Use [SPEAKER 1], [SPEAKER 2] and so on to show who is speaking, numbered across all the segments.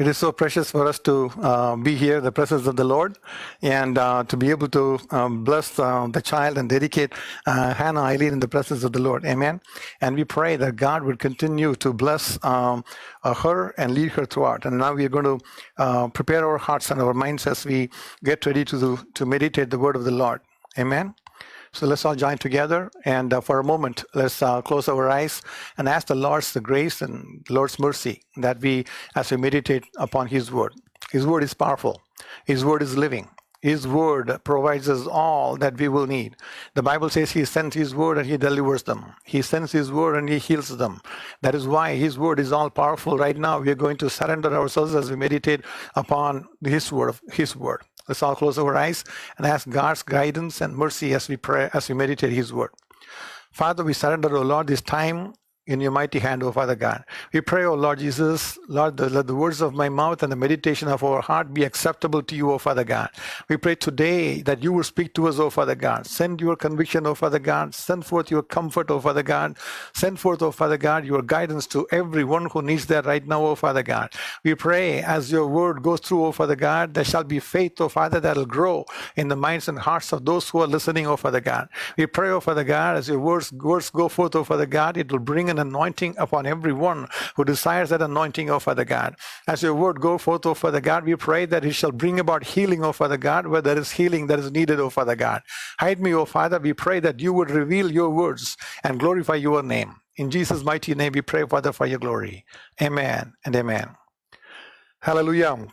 [SPEAKER 1] It is so precious for us to be here, the presence of the Lord, and to be able to bless the child and dedicate Hannah Eileen in the presence of the Lord. Amen. And we pray that God would continue to bless her and lead her throughout. And now we are going to prepare our hearts and our minds as we get ready to meditate the word of the Lord. Amen. So let's all join together, and for a moment, let's close our eyes and ask the Lord's grace and the Lord's mercy that we, as we meditate upon His word. His word is powerful. His word is living. His word provides us all that we will need. The Bible says He sends His word and He delivers them. He sends His word and He heals them. That is why His word is all powerful. Right now, we are going to surrender ourselves as we meditate upon His word. Let's all close our eyes and ask God's guidance and mercy as we pray, as we meditate His word. Father, we surrender, O Lord, this time in your mighty hand, O Father God. We pray, O Lord Jesus, Lord, let the words of my mouth and the meditation of our heart be acceptable to you, O Father God. We pray today that you will speak to us, O Father God. Send your conviction, O Father God. Send forth your comfort, O Father God. Send forth, O Father God, your guidance to everyone who needs that right now, O Father God. We pray as your word goes through, O Father God, there shall be faith, O Father, that will grow in the minds and hearts of those who are listening, O Father God. We pray, O Father God, as your words go forth, O Father God, it will bring an anointing upon everyone who desires that anointing, O Father God. As your word go forth, O Father God, we pray that it shall bring about healing, O Father God, where there is healing that is needed, O Father God. Hide me, O Father. We pray that you would reveal your words and glorify your name. In Jesus' mighty name we pray, Father, for your glory. Amen and amen. Hallelujah.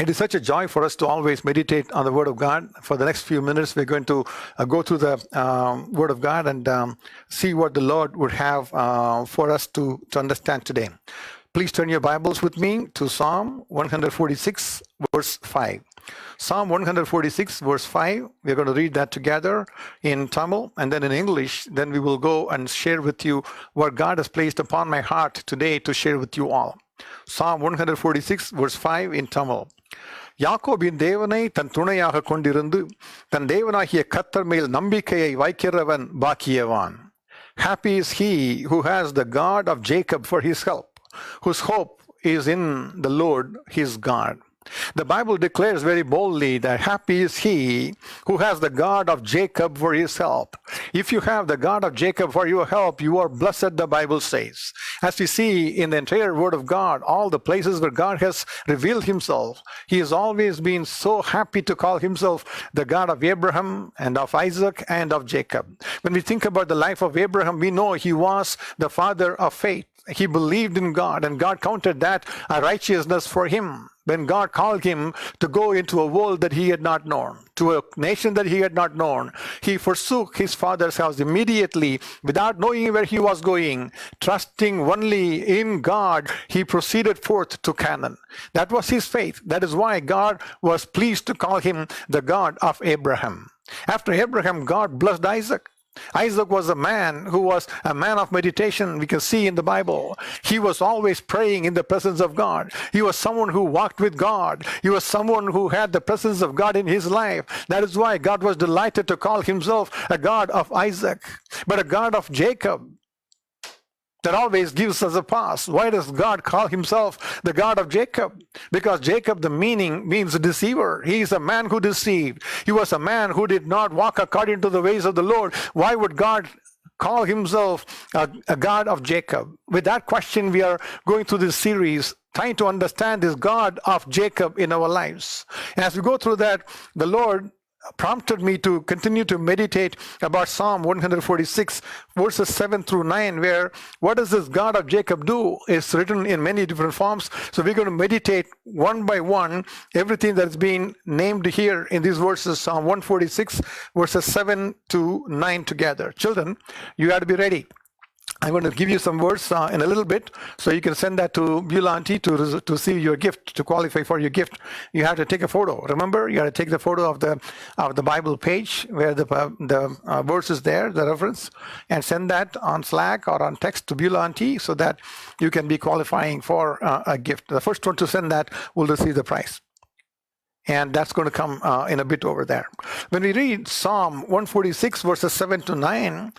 [SPEAKER 1] It is such a joy for us to always meditate on the Word of God. For the next few minutes, we're going to go through the Word of God and see what the Lord would have for us to understand today. Please turn your Bibles with me to Psalm 146, verse 5. Psalm 146, verse 5. We're going to read that together in Tamil and then in English. Then we will go and share with you what God has placed upon my heart today to share with you all. Psalm 146, verse 5 in Tamil. யாக்கோபின் தேவனை தன் துணையாக கொண்டிருந்து தன் தேவனாகிய கர்த்தர் மேல் நம்பிக்கையை வைக்கிறவன் பாக்கியவான். Happy is he who has the God of Jacob for his help, whose hope is in the Lord his God. The Bible declares very boldly that happy is he who has the God of Jacob for his help. If you have the God of Jacob for your help, you are blessed, the Bible says. As we see in the entire Word of God, all the places where God has revealed himself, he has always been so happy to call himself the God of Abraham and of Isaac and of Jacob. When we think about the life of Abraham, we know he was the father of faith. He believed in God, and God counted that a righteousness for him. When God called him to go into a world that he had not known, to a nation that he had not known, he forsook his father's house immediately without knowing where he was going. Trusting only in God, he proceeded forth to Canaan. That was his faith. That is why God was pleased to call him the God of Abraham. After Abraham, God blessed Isaac. Isaac was a man who was a man of meditation. We can see in the Bible. He was always praying in the presence of God. He was someone who walked with God. He was someone who had the presence of God in his life. That is why God was delighted to call himself a God of Isaac, but a God of Jacob. That always gives us a pass. Why does God call himself the God of Jacob? Because Jacob, the meaning means deceiver. He is a man who deceived. He was a man who did not walk according to the ways of the Lord. Why would God call himself a God of Jacob? With that question, we are going through this series, trying to understand this God of Jacob in our lives. And as we go through that, the Lord prompted me to continue to meditate about Psalm 146, verses 7 through 9, where what does this God of Jacob do? It's written in many different forms. So we're going to meditate one by one everything that's been named here in these verses, Psalm 146, verses 7 to 9 together. Children, you have to be ready. I'm going to give you some words in a little bit, so you can send that to Beulah Auntie to see your gift, to qualify for your gift. You have to take a photo. Remember, you have to take the photo of the Bible page where the verse is there, the reference, and send that on Slack or on text to Beulah Auntie so that you can be qualifying for a gift. The first one to send that will receive the prize. And that's going to come in a bit over there. When we read Psalm 146, verses 7 to 9,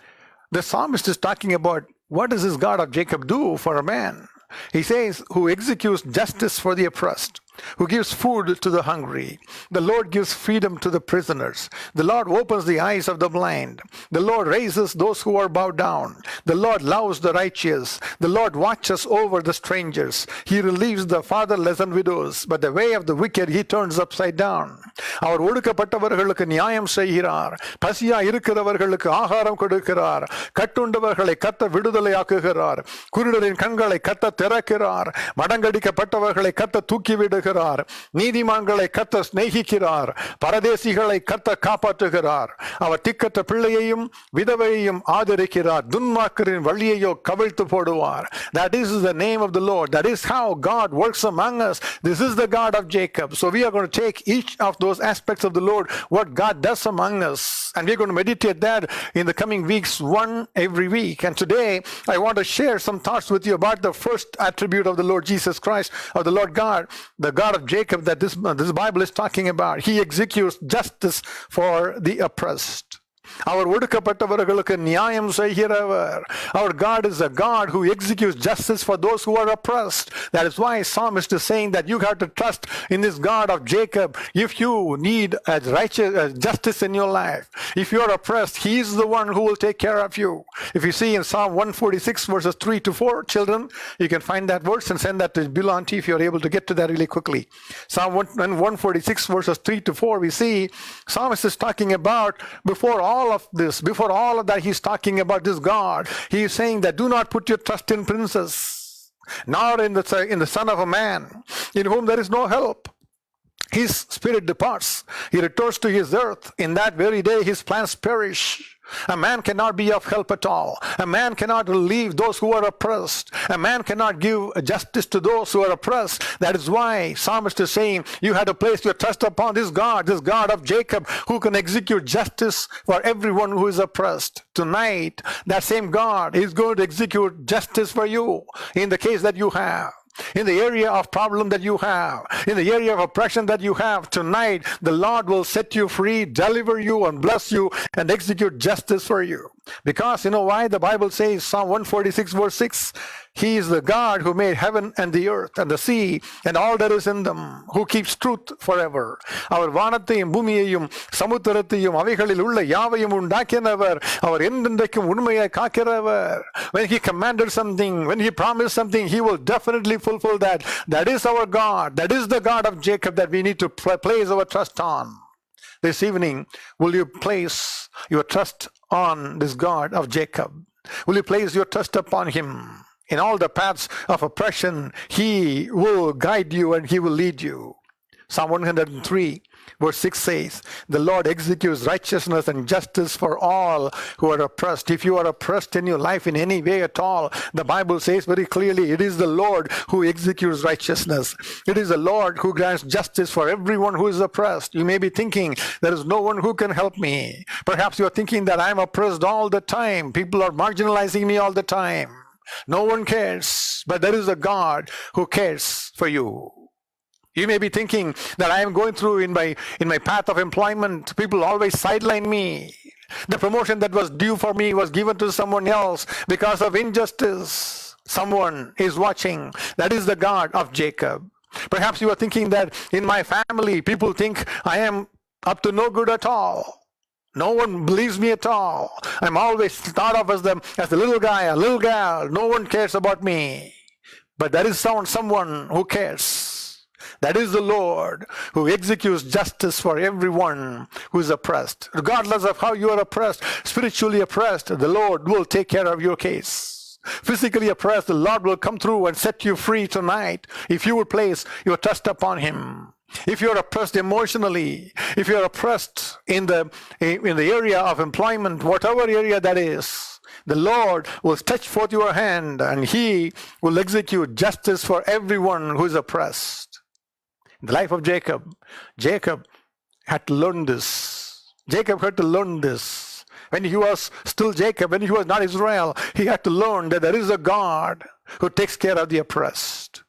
[SPEAKER 1] the psalmist is talking about what does this God of Jacob do for a man? He says, who executes justice for the oppressed, who gives food to the hungry. The Lord gives freedom to the prisoners. The Lord opens the eyes of the blind. The Lord raises those who are bowed down. The Lord loves the righteous. The Lord watches over the strangers. He relieves the fatherless and widows, but the way of the wicked he turns upside down. அவர் ஒடுக்கப்பட்டவர்களுக்கு நியாயம் செய்கிறார். பசியா இருக்கிறவர்களுக்கு ஆகாரம் கொடுக்கிறார். கட்டுண்டவர்களை கர்த்தர் விடுதலையாக்குகிறார். குருடரின் கண்களை கர்த்தர் திறக்கிறார். மடங்கடிக்கப்பட்டவர்களை கர்த்தர் தூக்கிவிடுகிறார். நீதிமான்களை கர்த்தர் சிநேகிக்கிறார். பரதேசிகளை கர்த்தர் காப்பாற்றுகிறார். அவர் திக்கற்ற பிள்ளையையும் விதவையையும் ஆதரிக்கிறார். துன்மார்க்கரின் வழியையோ கவிழ்த்து போடுவார். That is the name of the Lord. That is how God works among us. This is the God of Jacob. So we are going to take each of those aspects of the Lord, what God does among us, and we're going to meditate that in the coming weeks, one every week. And today I want to share some thoughts with you about the first attribute of the Lord Jesus Christ, of the Lord God, the God of Jacob, that this Bible is talking about. He executes justice for the oppressed. அவர் ஒடுக்கப்பட்டவர்களுக்கு நியாயம் செய்கிறவர். Our God is a God who executes justice for those who are oppressed. That is why Psalmist is saying that you have to trust in this God of Jacob. If you need righteous justice in your life, if you are oppressed, he is the one who will take care of you. If you see in Psalm 146 verses 3 to 4, children, you can find that verse and send that to Bilanti if you are able to get to that really quickly. Psalm 146 verses 3 to 4, we see Psalmist is talking about before all of that, he's talking about this God. He is saying that do not put your trust in princes, nor in the son of a man, in whom there is no help. His spirit departs. He returns to his earth. In that very day, his plans perish. A man cannot be of help at all. A man cannot relieve those who are oppressed. A man cannot give justice to those who are oppressed. That is why Psalmist is saying you have to place your trust upon this God of Jacob, who can execute justice for everyone who is oppressed. Tonight, that same God is going to execute justice for you in the case that you have. In the area of problem that you have, in the area of oppression that you have, tonight the Lord will set you free, deliver you, and bless you, and execute justice for you. Because you know why? The Bible says, Psalm 146 verse 6, he is the God who made heaven and the earth and the sea and all that is in them, who keeps truth forever. அவர் வானத்தையும் பூமியையும் சமுத்திரத்தையும் அவைகளில் உள்ள யாவையும் உண்டாக்கினவர். அவர் என்றென்றைக்கும் உண்மையை காக்கிறவர். When he commanded something, when he promised something, he will definitely fulfill that. That is our God. That is the God of Jacob that we need to place our trust on. This evening, will you place your trust on this God of Jacob? Will you place your trust upon him? In all the paths of oppression, he will guide you and he will lead you. Psalm 103 verse 6 says, the Lord executes righteousness and justice for all who are oppressed. If you are oppressed in your life in any way at all, the Bible says very clearly, it is the Lord who executes righteousness. It is the Lord who grants justice for everyone who is oppressed. You may be thinking, there is no one who can help me. Perhaps you are thinking that I am oppressed all the time. People are marginalizing me all the time. No one cares, but there is a God who cares for you. You may be thinking that I am going through in my path of employment, people always sideline me. The promotion that was due for me was given to someone else because of injustice. Someone is watching. That is the God of Jacob. Perhaps you are thinking that in my family, people think I am up to no good at all. No one believes me at all. I'm always thought of as the little guy, a little gal. No one cares about me. But there is someone who cares. That is the Lord who executes justice for everyone who is oppressed. Regardless of how you are oppressed, spiritually oppressed, the Lord will take care of your case. Physically oppressed, the Lord will come through and set you free tonight if you will place your trust upon him. If you are oppressed emotionally, if you are oppressed in the area of employment, whatever area that is, the Lord will stretch forth your hand and he will execute justice for everyone who is oppressed. In the life of Jacob had to learn this. Jacob had to learn this. When he was still Jacob, when he was not Israel, he had to learn that there is a God who takes care of the oppressed.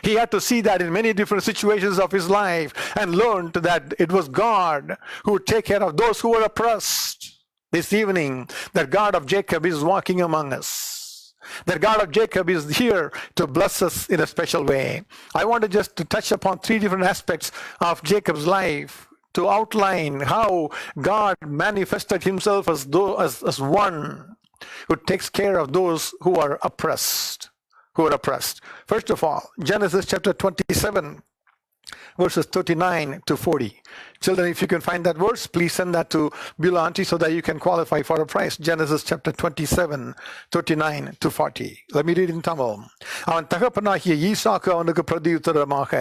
[SPEAKER 1] He had to see that in many different situations of his life and learned that it was God who would take care of those who were oppressed. This evening, the God of Jacob is walking among us. The God of Jacob is here to bless us in a special way. I want to just to touch upon three different aspects of Jacob's life to outline how God manifested himself as one who takes care of those who are oppressed. First of all, Genesis chapter 27, verses 39 to 40. Children, if you can find that verse, please send that to Beulah Auntie so that you can qualify for a prize. Genesis chapter 27, 39 to 40. Let me read in Tamil. அவன் தகப்பனாகிய ஈசாக்கு அவனுக்கு பிரதியுத்தரமாக,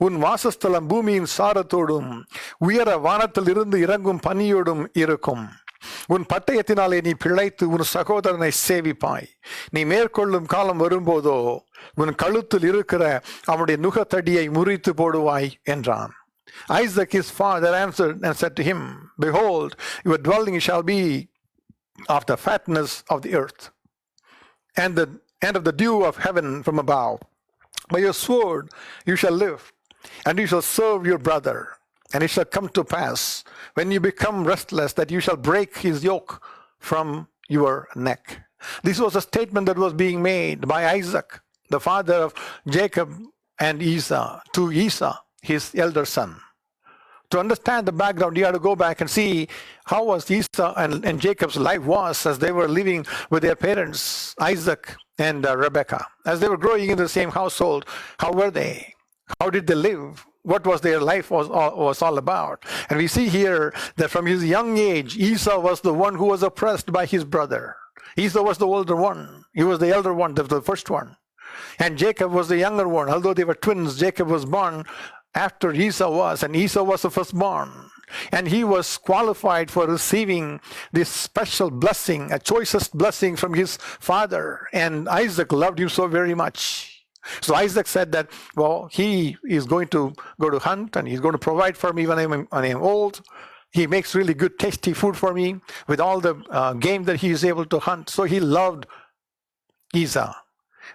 [SPEAKER 1] உன் வாசஸ்தலம் பூமியின் சாரத்தோடும் உயர வானத்தில் இருந்து இறங்கும் பனியோடும் இருக்கும். உன் பட்டயத்தினாலே நீ பிழைத்து உன் சகோதரனை சேவிப்பாய். நீ மேற்கொள்ளும் காலம் வரும்போதோ உன் கழுத்தில் இருக்கிற அவனுடைய நுகத்தடியை முறித்து போடுவாய் என்றான். Isaac his father answered and said to him, Behold, your dwelling shall be of the fatness of the earth, and of the dew of heaven from above. By your sword you shall live, and you shall serve your brother. And it shall come to pass, when you become restless, that you shall break his yoke from your neck. This was a statement that was being made by Isaac, the father of Jacob and Esau, to Esau, his elder son. To understand the background, you have to go back and see how was Esau and Jacob's life was as they were living with their parents, Isaac and Rebekah. As they were growing in the same household, how were they? How did they live? What was their life was all about? And we see here that from his young age, Esau was the one who was oppressed by his brother. Esau was the older one. He was the elder one, the first one. And Jacob was the younger one. Although they were twins, Jacob was born after Esau was, and Esau was the firstborn. And he was qualified for receiving this special blessing, a choicest blessing from his father. And Isaac loved him so very much. So Isaac said that, well, he is going to go to hunt and he's going to provide for me when I'm old. He makes really good, tasty food for me with all the game that he is able to hunt. So he loved Esau.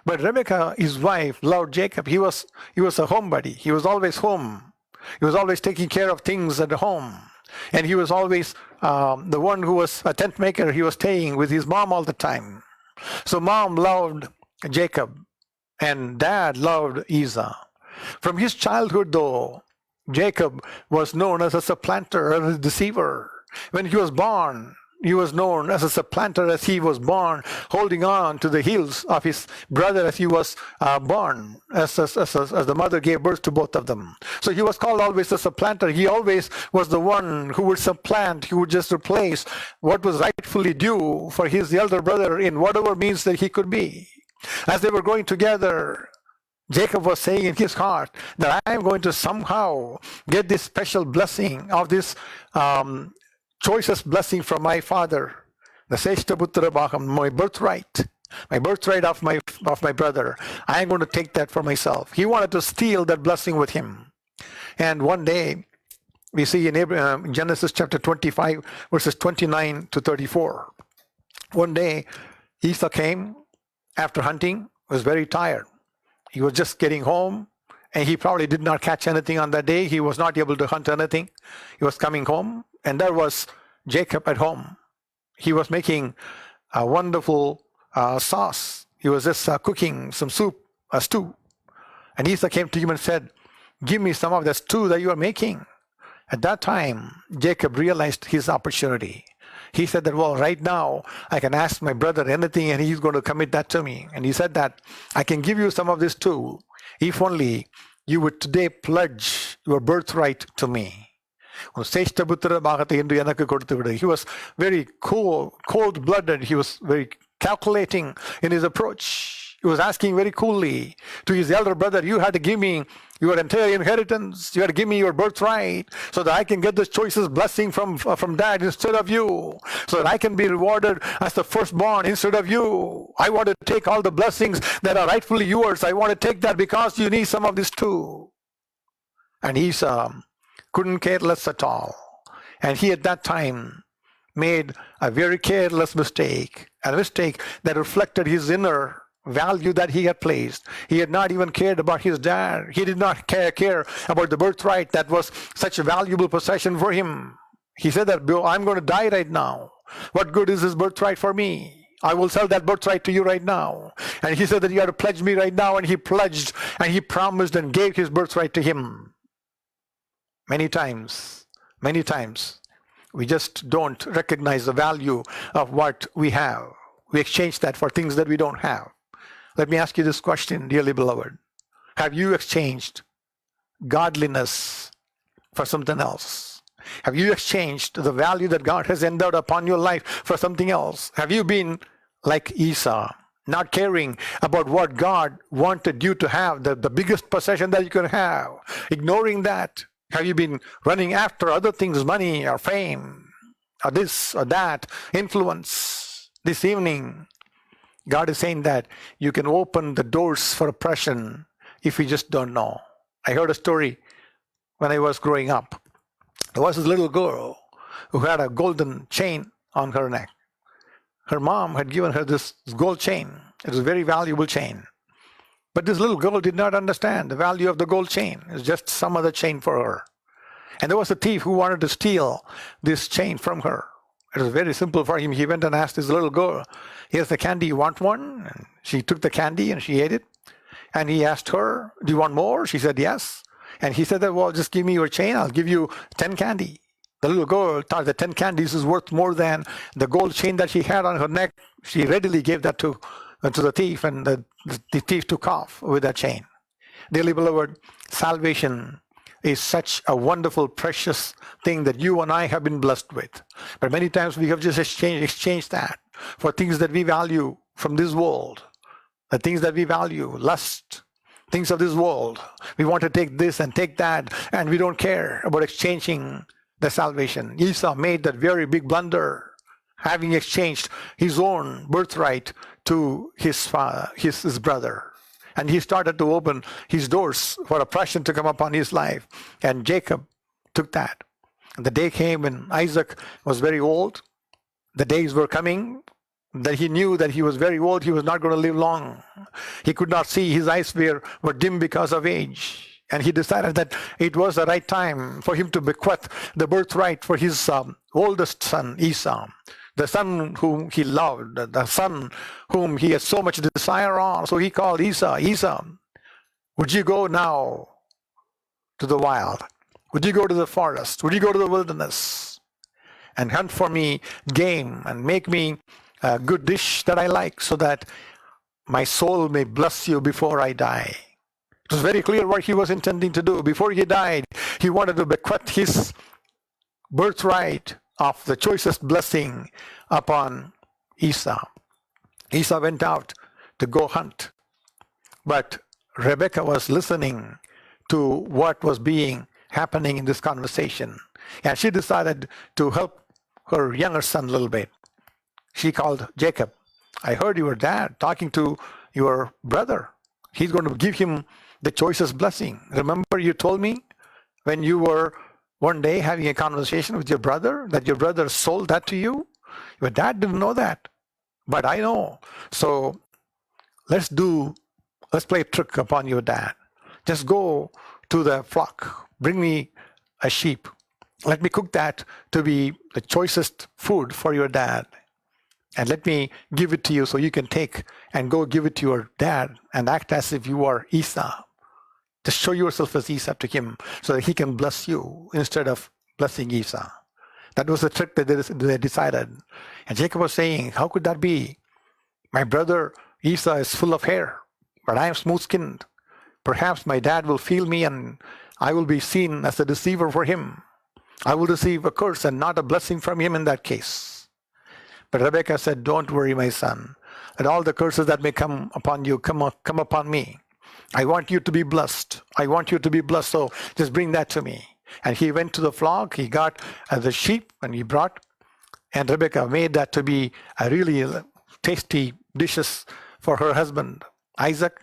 [SPEAKER 1] But Rebekah, his wife, loved Jacob. He was a homebody. He was always home. He was always taking care of things at home. And he was always the one who was a tent maker. He was staying with his mom all the time. So mom loved Jacob. And dad loved Esau. From his childhood, though, Jacob was known as a supplanter, as a deceiver. When he was born, he was known as a supplanter as he was born, holding on to the heels of his brother as he was born, as the mother gave birth to both of them. So he was called always a supplanter. He always was the one who would supplant, he would just replace what was rightfully due for his elder brother in whatever means that he could be. As they were going together, Jacob was saying in his heart that I am going to somehow get this special blessing of this choicest blessing from my father, the Seshta Putra Bhagam, my birthright of my brother. I am going to take that for myself. He wanted to steal that blessing with him. And one day, we see in Genesis chapter 25, verses 29 to 34. One day, Esau came after hunting, was very tired. He was just getting home, and he probably did not catch anything on that day. He was not able to hunt anything. He was coming home, and there was Jacob at home. He was making a wonderful sauce. He was just cooking some soup, a stew. And Esau came to him and said, give me some of the stew that you are making. At that time, Jacob realized his opportunity. He said that, well, right now, I can ask my brother anything and he's going to commit that to me. And he said that, I can give you some of this too, if only you would today pledge your birthright to me. He was very cold-blooded. He was very calculating in his approach. He was asking very coolly to his elder brother, you had to give me your entire inheritance. You had to give me your birthright so that I can get the choicest blessing from dad instead of you, so that I can be rewarded as the firstborn instead of you. I want to take all the blessings that are rightfully yours. I want to take that because you need some of this too. And Esau couldn't care less at all. And he at that time made a very careless mistake, a mistake that reflected his inner value that he had placed. He had not even cared about his dad. He did not care about the birthright that was such a valuable possession for him. He said that, I'm going to die right now. What good is this birthright for me? I will sell that birthright to you right now. And he said that you have to pledge me right now. And he pledged and he promised and gave his birthright to him. Many times, we just don't recognize the value of what we have. We exchange that for things that we don't have. Let me ask you this question, dearly beloved. Have you exchanged godliness for something else? Have you exchanged the value that God has endowed upon your life for something else? Have you been like Esau, not caring about what God wanted you to have, the biggest possession that you could have, ignoring that? Have you been running after other things, money or fame or this or that, influence? This evening, God is saying that you can open the doors for oppression if you just don't know. I heard a story when I was growing up. There was this little girl who had a golden chain on her neck. Her mom had given her this gold chain. It was a very valuable chain. But this little girl did not understand the value of the gold chain. It was just some other chain for her. And there was a thief who wanted to steal this chain from her. It was very simple for him. He went and asked this little girl, here's the candy, you want one? And she took the candy and she ate it. And he asked her, do you want more? She said, yes. And he said, well, just give me your chain. I'll give you 10 candy. The little girl thought that 10 candies is worth more than the gold chain that she had on her neck. She readily gave that to the thief, and the thief took off with that chain. Dearly beloved, salvation is such a wonderful, precious thing that you and I have been blessed with. But many times we have just exchanged that for things that we value from this world. The things that we value, lust, things of this world. We want to take this and take that, and we don't care about exchanging the salvation. Esau made that very big blunder, having exchanged his own birthright to his brother. And he started to open his doors for oppression to come upon his life. And Jacob took that. And the day came when Isaac was very old. The days were coming that he knew that he was very old. He was not going to live long. He could not see. His eyes were dim because of age. And he decided that it was the right time for him to bequeath the birthright for his oldest son, Esau, the son whom he loved, the son whom he had so much desire on. So he called Esau, Esau, would you go now to the wild? Would you go to the forest? Would you go to the wilderness and hunt for me game and make me a good dish that I like so that my soul may bless you before I die? It was very clear what he was intending to do. Before he died, he wanted to bequeath his birthright of the choicest blessing upon Esau. Esau went out to go hunt, but Rebekah was listening to what was happening in this conversation, and she decided to help her younger son a little bit. She called Jacob. I heard your dad talking to your brother. He's going to give him the choicest blessing. Remember you told me when you were one day having a conversation with your brother that your brother sold that to you? Your dad didn't know that, but I know. So let's play a trick upon your dad. Just go to the flock, bring me a sheep. Let me cook that to be the choicest food for your dad. And let me give it to you so you can take and go give it to your dad and act as if you are Esau. Just show yourself as Esau to him so that he can bless you instead of blessing Esau. That was the trick that they decided. And Jacob was saying, how could that be? My brother Esau is full of hair, but I am smooth-skinned. Perhaps my dad will feel me and I will be seen as a deceiver for him. I will receive a curse and not a blessing from him in that case. But Rebekah said, don't worry, my son. Let all the curses that may come upon you come upon me. I want you to be blessed. I want you to be blessed. So just bring that to me. And he went to the flock. He got the sheep and he brought. And Rebekah made that to be a really tasty dishes for her husband, Isaac.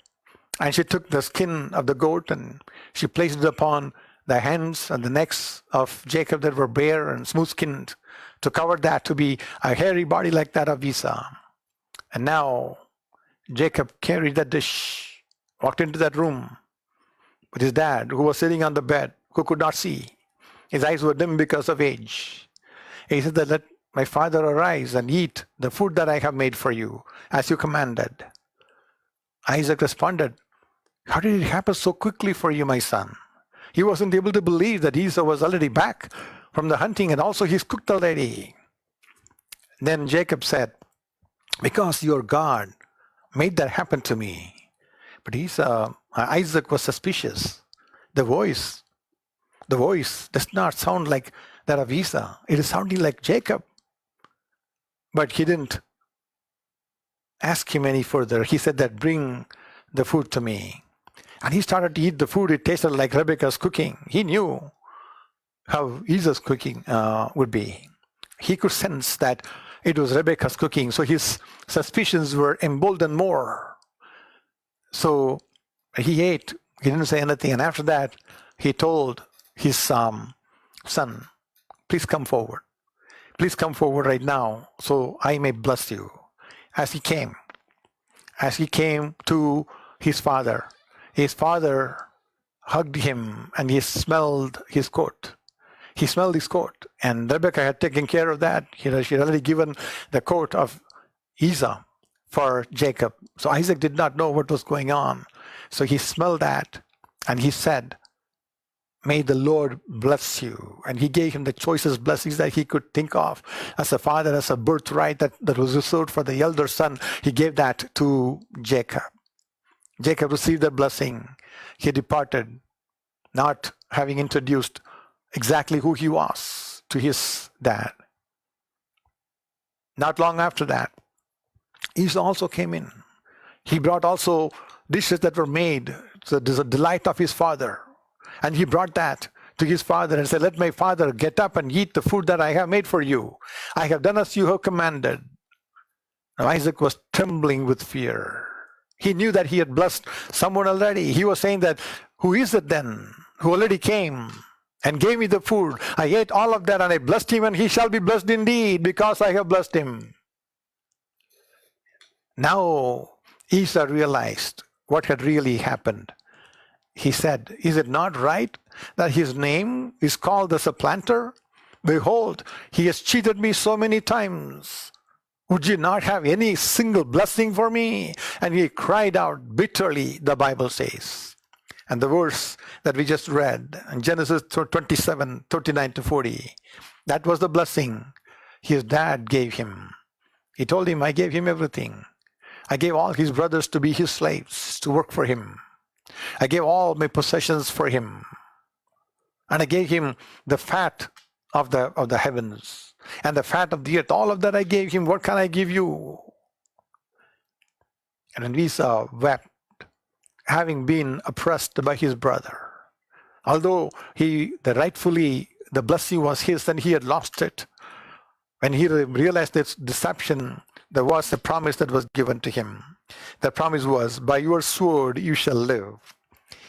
[SPEAKER 1] And she took the skin of the goat and she placed it upon the hands and the necks of Jacob that were bare and smooth-skinned to cover that to be a hairy body like that of Esau. And now Jacob carried that dish, walked into that room with his dad, who was sitting on the bed, who could not see. His eyes were dim because of age. He said that my father, arise and eat the food that I have made for you, as you commanded. Isaac responded, how did it happen so quickly for you, my son? He wasn't able to believe that Esau was already back from the hunting, and also he's cooked already. Then Jacob said, because your God made that happen to me. But Isaac was suspicious. The voice does not sound like that of Esau. It is sounding like Jacob. But he didn't ask him any further. He said that, bring the food to me. And he started to eat the food. It tasted like Rebekah's cooking. He knew how Esau's cooking would be. He could sense that it was Rebekah's cooking. So his suspicions were emboldened more. So he ate. He didn't say anything. And after that, he told his son, please come forward. Please come forward right now so I may bless you. As he came to his father hugged him and he smelled his coat. He smelled his coat, and Rebekah had taken care of that. She had already given the coat of Esau for Jacob. So Isaac did not know what was going on. So he smelled that and he said, may the Lord bless you. And he gave him the choicest blessings that he could think of. As a father, as a birthright that was reserved for the elder son, he gave that to Jacob. Jacob received the blessing. He departed, not having introduced exactly who he was to his dad. Not long after that, Esau also came in. He brought also dishes that were made to the delight of his father. And he brought that to his father and said, let my father get up and eat the food that I have made for you. I have done as you have commanded. Now Isaac was trembling with fear. He knew that he had blessed someone already. He was saying that, who is it then who already came and gave me the food? I ate all of that and I blessed him, and he shall be blessed indeed because I have blessed him. Now Esau realized what had really happened. He said, is it not right that his name is called the supplanter? Behold, he has cheated me so many times. Would you not have any single blessing for me? And he cried out bitterly, the Bible says. And the verse that we just read in Genesis 27, 39 to 40, that was the blessing his dad gave him. He told him, I gave him everything. I gave all his brothers to be his slaves, to work for him. I gave all my possessions for him. And I gave him the fat of the heavens and the fat of the earth. All of that I gave him. What can I give you? And when Esau wept, having been oppressed by his brother, although rightfully the blessing was his and he had lost it, when he realized this deception, there was a promise that was given to him. The promise was, by your sword you shall live,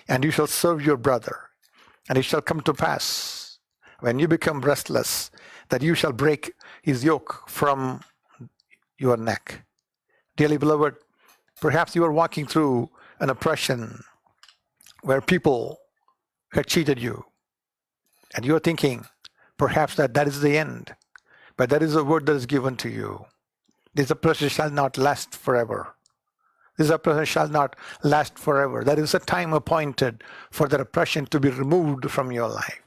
[SPEAKER 1] and you shall serve your brother. And it shall come to pass, when you become restless, that you shall break his yoke from your neck. Dearly beloved, perhaps you are walking through an oppression where people have cheated you, and you are thinking, perhaps that is the end. But that is a word that is given to you. This oppression shall not last forever. This oppression shall not last forever. There is a time appointed for the oppression to be removed from your life.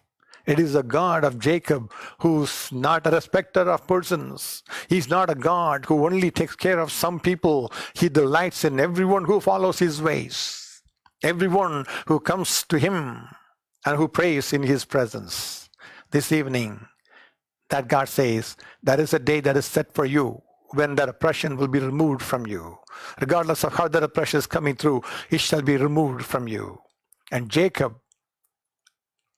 [SPEAKER 1] It is a God of Jacob who's not a respecter of persons. He's not a God who only takes care of some people. He delights in everyone who follows his ways, everyone who comes to him and who prays in his presence. This evening, that God says, that is a day that is set for you when that oppression will be removed from you. Regardless of how that oppression is coming through, it shall be removed from you. And Jacob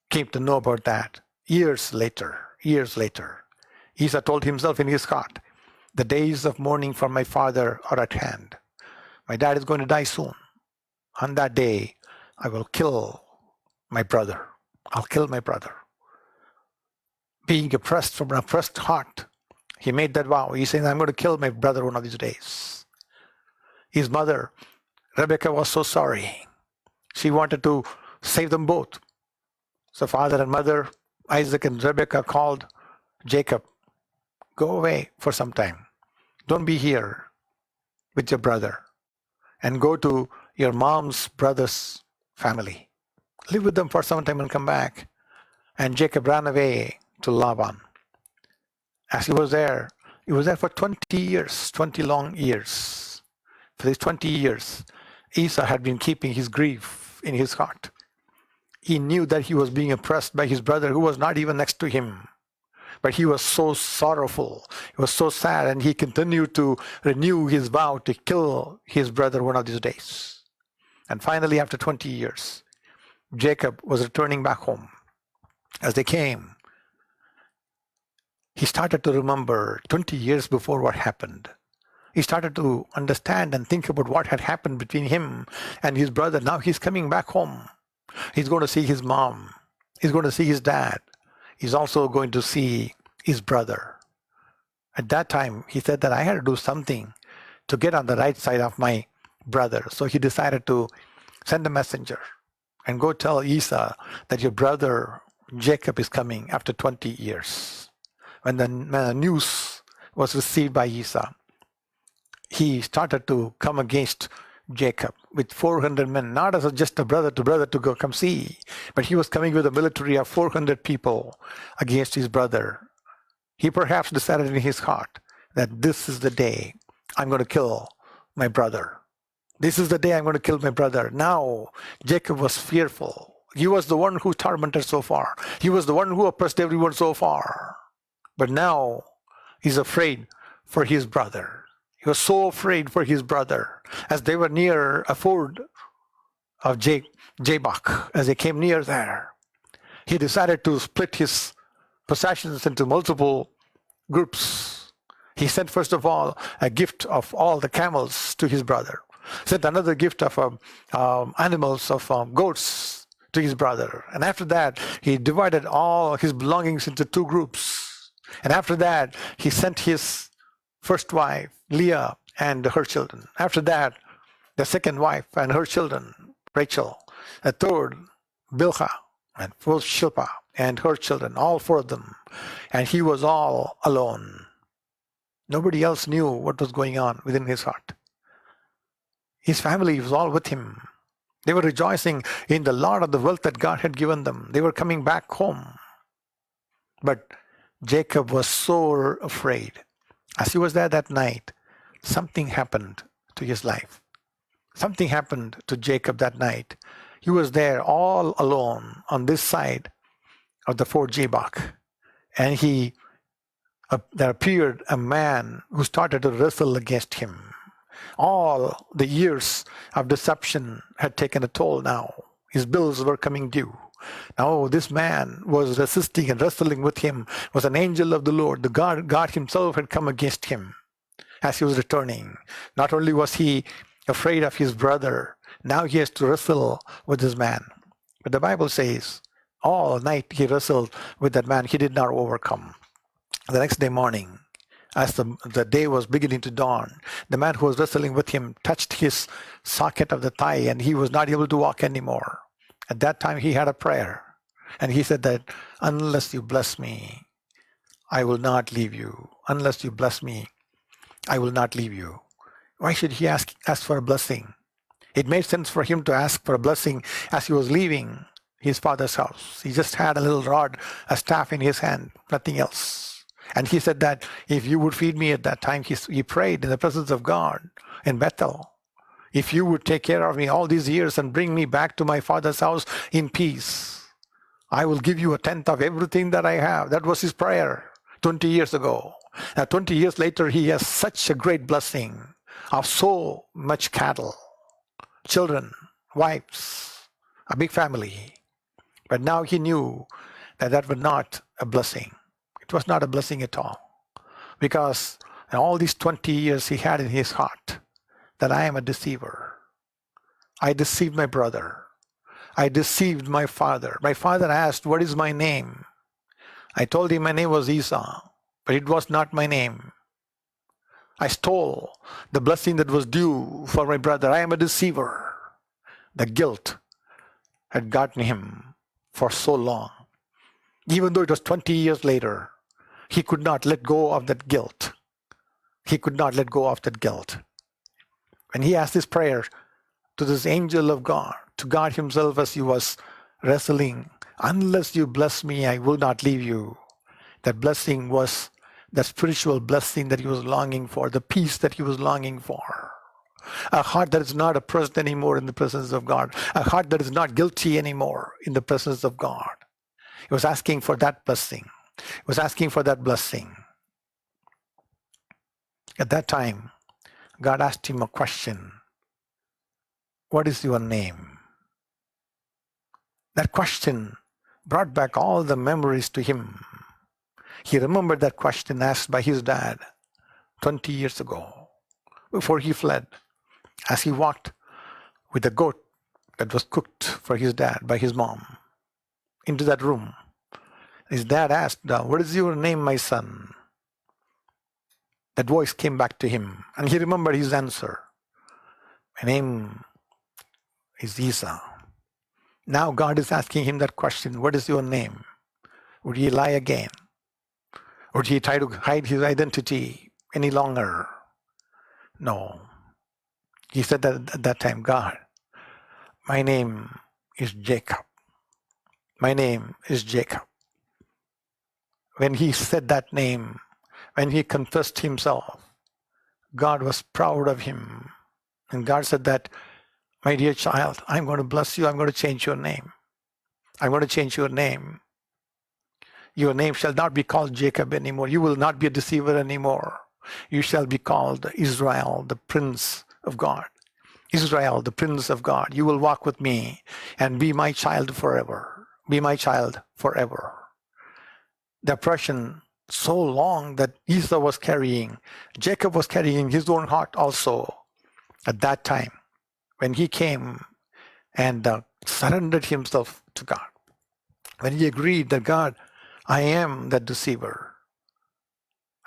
[SPEAKER 1] came to know about that years later. Esau told himself in his heart, the days of mourning for my father are at hand. My dad is going to die soon. On that day, I will kill my brother. I'll kill my brother. Being oppressed from an oppressed heart, he made that vow. He said, I'm going to kill my brother one of these days. His mother, Rebekah, was so sorry. She wanted to save them both. So father and mother, Isaac and Rebekah, called Jacob, go away for some time. Don't be here with your brother, and go to your mom's brother's family. Live with them for some time and come back. And Jacob ran away to Laban. As he was there for 20 years, 20 long years. For these 20 years, Esau had been keeping his grief in his heart. He knew that he was being oppressed by his brother who was not even next to him. But he was so sorrowful, he was so sad, and he continued to renew his vow to kill his brother one of these days. And finally, after 20 years, Jacob was returning back home. As they came, he started to remember 20 years before what happened. He started to understand and think about what had happened between him and his brother. Now he's coming back home. He's going to see his mom. He's going to see his dad. He's also going to see his brother. At that time, he said that I had to do something to get on the right side of my brother. So he decided to send a messenger and go tell Esau that your brother Jacob is coming after 20 years. When the news was received by Esau, he started to come against Jacob with 400 men, not as just a brother to go come see, but he was coming with a military of 400 people against his brother. He perhaps decided in his heart that this is the day I'm going to kill my brother. This is the day I'm going to kill my brother. Now, Jacob was fearful. He was the one who tormented so far. He was the one who oppressed everyone so far. But now, he's afraid for his brother. He was so afraid for his brother. As they were near a ford of Jabbok, as they came near there, he decided to split his possessions into multiple groups. He sent first of all a gift of all the camels to his brother. Sent another gift of animals, of goats to his brother. And after that, he divided all his belongings into two groups. And after that, he sent his first wife, Leah, and her children. After that, the second wife and her children, Rachel. The third, Bilhah, and fourth, Shilpah, and her children, all four of them. And he was all alone. Nobody else knew what was going on within his heart. His family was all with him. They were rejoicing in the Lord of the wealth that God had given them. They were coming back home. But Jacob was so afraid. As he was there that night, something happened to his life. Something happened to Jacob that night. He was there all alone on this side of the fort Jabbok. And there appeared a man who started to wrestle against him. All the years of deception had taken a toll now. His bills were coming due. Now this man was resisting and wrestling with him, was an angel of the Lord. The God himself had come against him as he was returning. Not only was he afraid of his brother, now he has to wrestle with this man. But the Bible says, all night he wrestled with that man. He did not overcome. The next day morning, as the day was beginning to dawn, the man who was wrestling with him touched his socket of the thigh, and he was not able to walk anymore. At that time, he had a prayer, and he said that, unless you bless me, I will not leave you. Unless you bless me, I will not leave you. Why should he ask for a blessing? It made sense for him to ask for a blessing as he was leaving his father's house. He just had a little rod, a staff in his hand, nothing else. And he said that if you would feed me at that time, he prayed in the presence of God in Bethel. If you would take care of me all these years and bring me back to my father's house in peace, I will give you a tenth of everything that I have. That was his prayer 20 years ago. Now 20 years later, he has such a great blessing of so much cattle, children, wives, a big family. But now he knew that that was not a blessing. It was not a blessing at all. Because in all these 20 years he had in his heart that I am a deceiver. I deceived my brother. I deceived my father. My father asked, what is my name? I told him my name was Esau, but it was not my name. I stole the blessing that was due for my brother. I am a deceiver. The guilt had gotten him for so long. Even though it was 20 years later, he could not let go of that guilt. He could not let go of that guilt. When he asked this prayer to this angel of God, to God himself as he was wrestling, unless you bless me, I will not leave you. That blessing was the spiritual blessing that he was longing for, the peace that he was longing for. A heart that is not oppressed anymore in the presence of God. A heart that is not guilty anymore in the presence of God. He was asking for that blessing. He was asking for that blessing. At that time, God asked him a question. What is your name? That question brought back all the memories to him. He remembered that question asked by his dad 20 years ago, before he fled, as he walked with a goat that was cooked for his dad by his mom into that room. His dad asked, what is your name, my son? That voice came back to him, and he remembered his answer. My name is Isa. Now God is asking him that question, what is your name? Would he lie again? Would he try to hide his identity any longer? No. He said that at that time, God, my name is Jacob. My name is Jacob. When he said that name, when he confessed himself, God was proud of him. And God said that, my dear child, I'm going to bless you. I'm going to change your name. I'm going to change your name. Your name shall not be called Jacob anymore. You will not be a deceiver anymore. You shall be called Israel, the Prince of God. Israel, the Prince of God. You will walk with me and be my child forever. Be my child forever. The oppression so long that Esau was carrying, Jacob was carrying his own heart also at that time when he came and surrendered himself to God. When he agreed that God, I am that deceiver.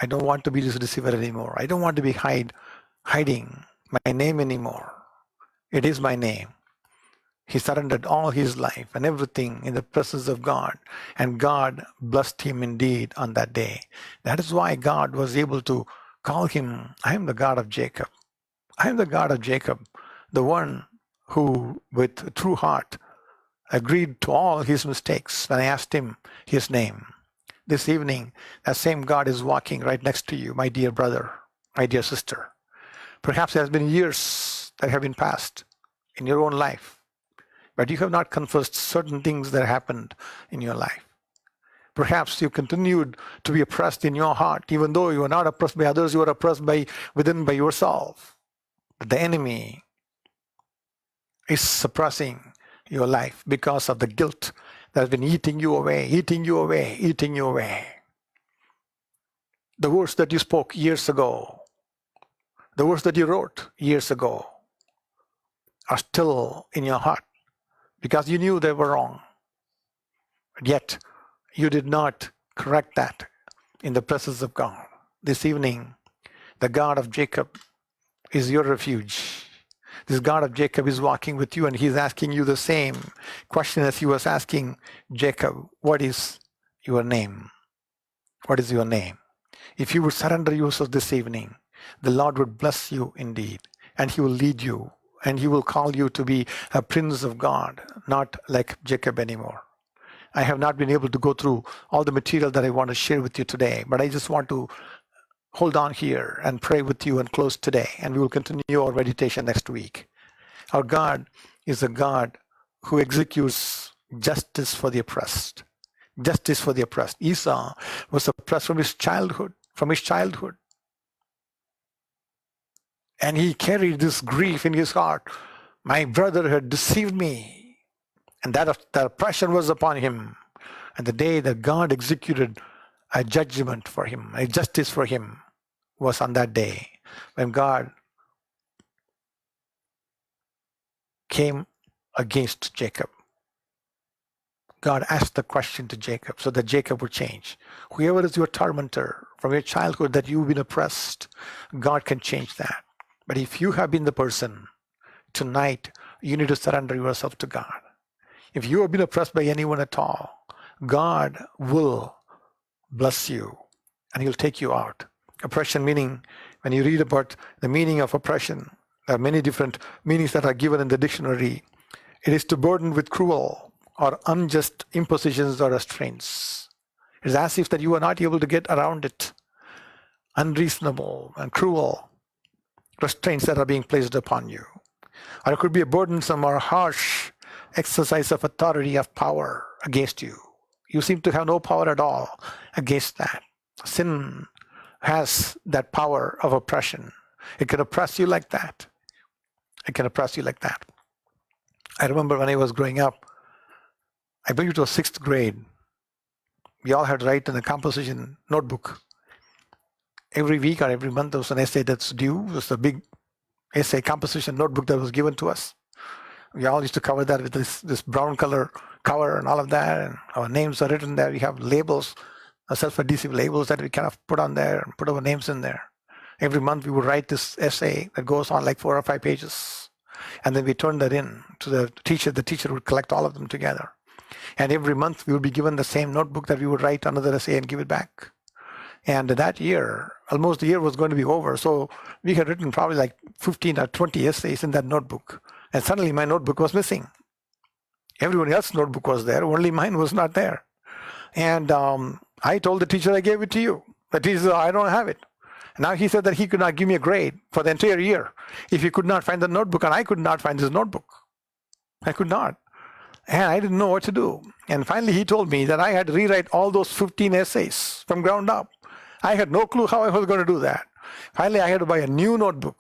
[SPEAKER 1] I don't want to be this deceiver anymore. I don't want to be hiding my name anymore. It is my name. He surrendered all his life and everything in the presence of God, and God blessed him indeed on that day. That is why God was able to call him, I am the God of Jacob. I am the God of Jacob, the one who with a true heart agreed to all his mistakes when I asked him his name. This evening, that same God is walking right next to you, my dear brother, my dear sister. Perhaps there has been years that have been passed in your own life, but you have not confessed certain things that happened in your life. Perhaps you continued to be oppressed in your heart, even though you are not oppressed by others, you are oppressed by yourself. But the enemy is suppressing your life because of the guilt that has been eating you away, eating you away, eating you away. The words that you spoke years ago, the words that you wrote years ago are still in your heart because you knew they were wrong. Yet you did not correct that in the presence of God. This evening, the God of Jacob is your refuge. This God of Jacob is walking with you, and he's asking you the same question as he was asking Jacob. What is your name? What is your name? If you would surrender yourself this evening, the Lord would bless you indeed, and he will lead you, and he will call you to be a prince of God, not like Jacob anymore. I have not been able to go through all the material that I want to share with you today, but I just want to hold on here and pray with you and close today, and we will continue our meditation next week. Our God is a God who executes justice for the oppressed. Justice for the oppressed. Esau was oppressed from his childhood, And he carried this grief in his heart. My brother had deceived me. And that oppression was upon him. And the day that God executed a judgment for him, a justice for him, was on that day when God came against Jacob. God asked the question to Jacob so that Jacob would change. Whoever is your tormentor from your childhood that you've been oppressed, God can change that. But if you have been the person, tonight you need to surrender yourself to God. If you have been oppressed by anyone at all, God will bless you. and he'll take you out. Oppression meaning, when you read about the meaning of oppression, there are many different meanings that are given in the dictionary. It is to burden with cruel or unjust impositions or restraints. It is as if that you are not able to get around it. Unreasonable and cruel restraints that are being placed upon you. Or it could be a burdensome or harsh exercise of authority, of power against you. You seem to have no power at all against that. Sin has that power of oppression. It can oppress you like that. It can oppress you like that. I remember when I was growing up, I believe it was 6th grade, we all had to write in a composition notebook. Every week or every month there was an essay that's due. It was a big essay composition notebook that was given to us. We all used to cover that with this brown color cover and all of that, and our names are written there. We have labels, self-adhesive labels that we kind of put on there and put our names in there. Every month we would write this essay that goes on like 4 or 5 pages. And then we turn that in to the teacher. The teacher would collect all of them together. And every month we would be given the same notebook that we would write another essay and give it back. And that year, almost the year was going to be over. So we had written probably like 15 or 20 essays in that notebook. And suddenly my notebook was missing. Everyone else's notebook was there. Only mine was not there. And I told the teacher I gave it to you. The teacher said, I don't have it. Now he said that he could not give me a grade for the entire year if he could not find the notebook, and I could not find his notebook. I could not. And I didn't know what to do. And finally he told me that I had to rewrite all those 15 essays from ground up. I had no clue how I was going to do that. Finally I had to buy a new notebook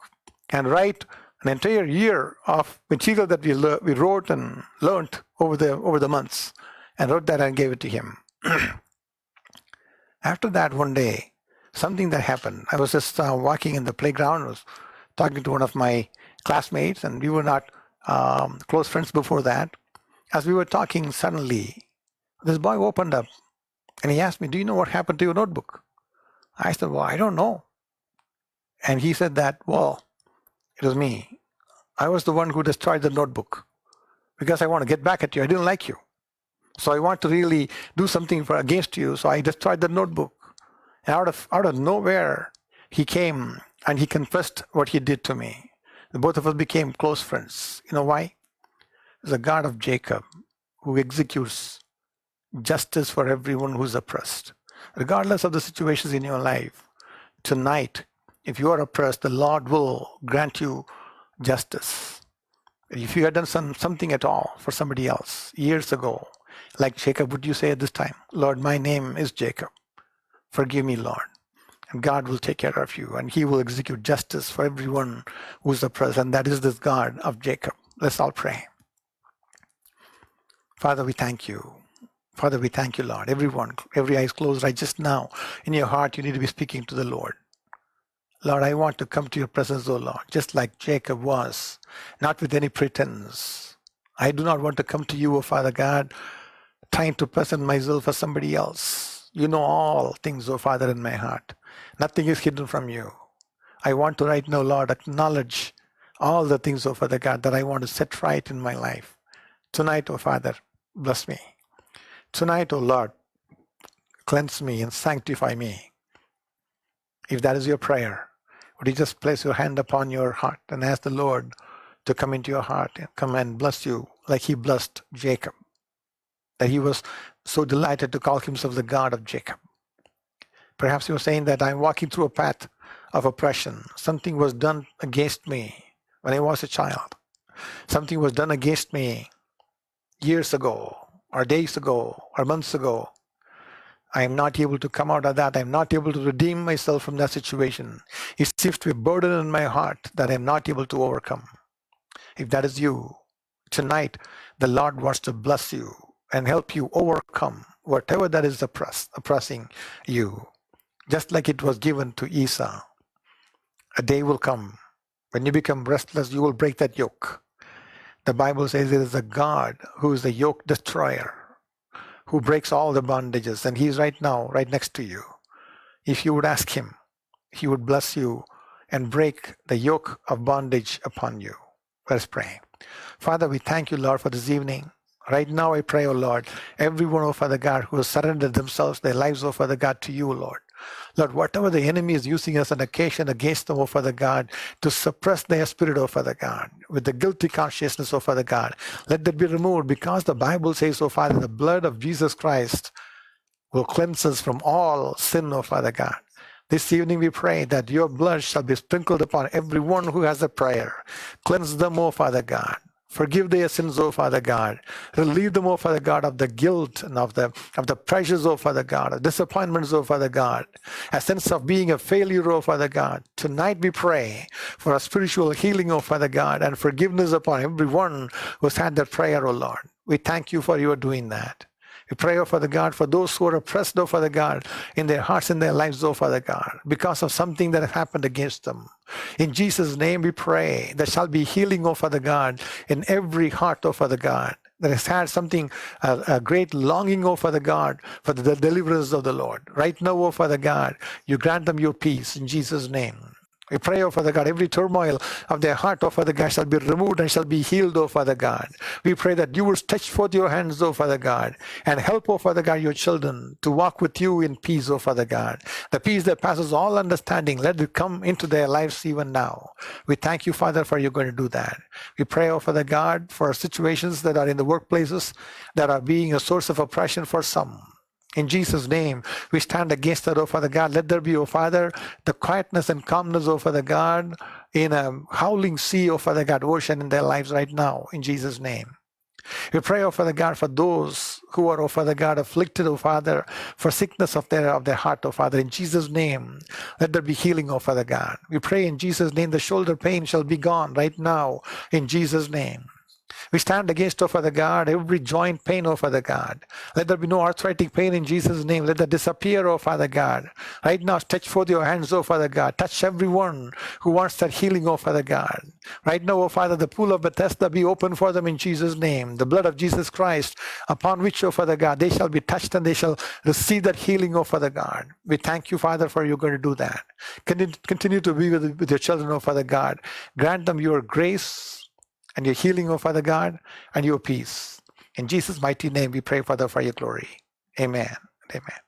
[SPEAKER 1] and write an entire year of material that we wrote and learned over the months, and wrote that and gave it to him. After that, one day, something that happened. I was just walking in the playground, was talking to one of my classmates, and we were not close friends before that. As we were talking, suddenly, this boy opened up, and he asked me, do you know what happened to your notebook? I said, well, I don't know. And he said that, well, it was me. I was the one who destroyed the notebook because I want to get back at you. I didn't like you. So I want to really do something against you. So I destroyed the notebook. And out of nowhere, he came and he confessed what he did to me. The both of us became close friends. You know why? The God of Jacob, who executes justice for everyone who's oppressed. Regardless of the situations in your life, tonight, if you are oppressed, the Lord will grant you justice. If you had done something at all for somebody else years ago, like Jacob, would you say at this time, Lord, my name is Jacob. Forgive me, Lord. And God will take care of you, and he will execute justice for everyone who's oppressed, and that is this God of Jacob. Let's all pray. Father, we thank you. Father, we thank you, Lord. Everyone, every eye is closed right just now. In your heart, you need to be speaking to the Lord. Lord, I want to come to your presence, O Lord, just like Jacob was, not with any pretense. I do not want to come to you, O Father God, trying to present myself for somebody else. You know all things, O Father, in my heart. Nothing is hidden from you. I want to right now, Lord, acknowledge all the things, O Father God, that I want to set right in my life. Tonight, O Father, bless me. Tonight, O Lord, cleanse me and sanctify me. If that is your prayer, would you just place your hand upon your heart and ask the Lord to come into your heart and come and bless you like he blessed Jacob, that he was so delighted to call himself the God of Jacob. Perhaps you're saying that I'm walking through a path of oppression. Something was done against me when I was a child. Something was done against me years ago, or days ago, or months ago. I am not able to come out of that. I am not able to redeem myself from that situation. It seems to be a burden in my heart that I am not able to overcome. If that is you, tonight the Lord wants to bless you and help you overcome whatever that is oppressing you. Just like it was given to Esau. A day will come when you become restless, you will break that yoke. The Bible says it is a God who is the yoke destroyer, who breaks all the bondages, and he's right now, right next to you. If you would ask him, he would bless you and break the yoke of bondage upon you. Let's pray. Father, we thank you, Lord, for this evening. Right now I pray, O Lord, everyone, O Father God, who has surrendered themselves, their lives, O Father God, to you, Lord. Lord, whatever the enemy is using as an occasion against them, oh Father God, to suppress their spirit, oh Father God, with the guilty consciousness, oh Father God, let that be removed, because the Bible says, oh Father, the blood of Jesus Christ will cleanse us from all sin, oh Father God. This evening we pray that your blood shall be sprinkled upon everyone who has a prayer. Cleanse them, O Father God. Forgive their sins, O Father God. Relieve them, O Father God, of the guilt and of the pressures, O Father God, of disappointments, O Father God, a sense of being a failure, O Father God. Tonight we pray for a spiritual healing, O Father God, and forgiveness upon everyone who's had that prayer, O Lord. We thank you for your doing that. We pray, oh Father God, for those who are oppressed, oh Father God, in their hearts and their lives, oh Father God, because of something that has happened against them. In Jesus' name we pray, there shall be healing, oh Father God, in every heart, oh Father God, that has had something, a great longing, oh Father God, for the deliverance of the Lord. Right now, oh Father God, you grant them your peace in Jesus' name. We pray, oh Father God, every turmoil of their heart, oh Father God, shall be removed and shall be healed, oh Father God. We pray that you will stretch forth your hands, oh Father God, and help, oh Father God, your children to walk with you in peace, oh Father God. The peace that passes all understanding, let it come into their lives even now. We thank you, Father, for you're going to do that. We pray, oh Father God, for situations that are in the workplaces that are being a source of oppression for some. In Jesus' name, we stand against that, oh Father God. Let there be, oh Father, the quietness and calmness, oh Father God, in a howling sea, oh Father God, ocean in their lives right now, in Jesus' name. We pray, oh Father God, for those who are, oh Father God, afflicted, oh Father, for sickness of their heart, oh Father, in Jesus' name. Let there be healing, oh Father God. We pray in Jesus' name, the shoulder pain shall be gone right now, in Jesus' name. We stand against, oh Father God, every joint pain, oh Father God. Let there be no arthritic pain in Jesus' name. Let that disappear, oh Father God. Right now, stretch forth your hands, oh Father God. Touch everyone who wants that healing, oh Father God. Right now, oh Father, the pool of Bethesda be open for them in Jesus' name. The blood of Jesus Christ, upon which, oh Father God, they shall be touched and they shall receive that healing, oh Father God. We thank you, Father, for you're going to do that. Continue to be with your children, oh Father God. Grant them your grace and your healing, oh Father God, and your peace. In Jesus' mighty name we pray, Father, for your glory. Amen. Amen.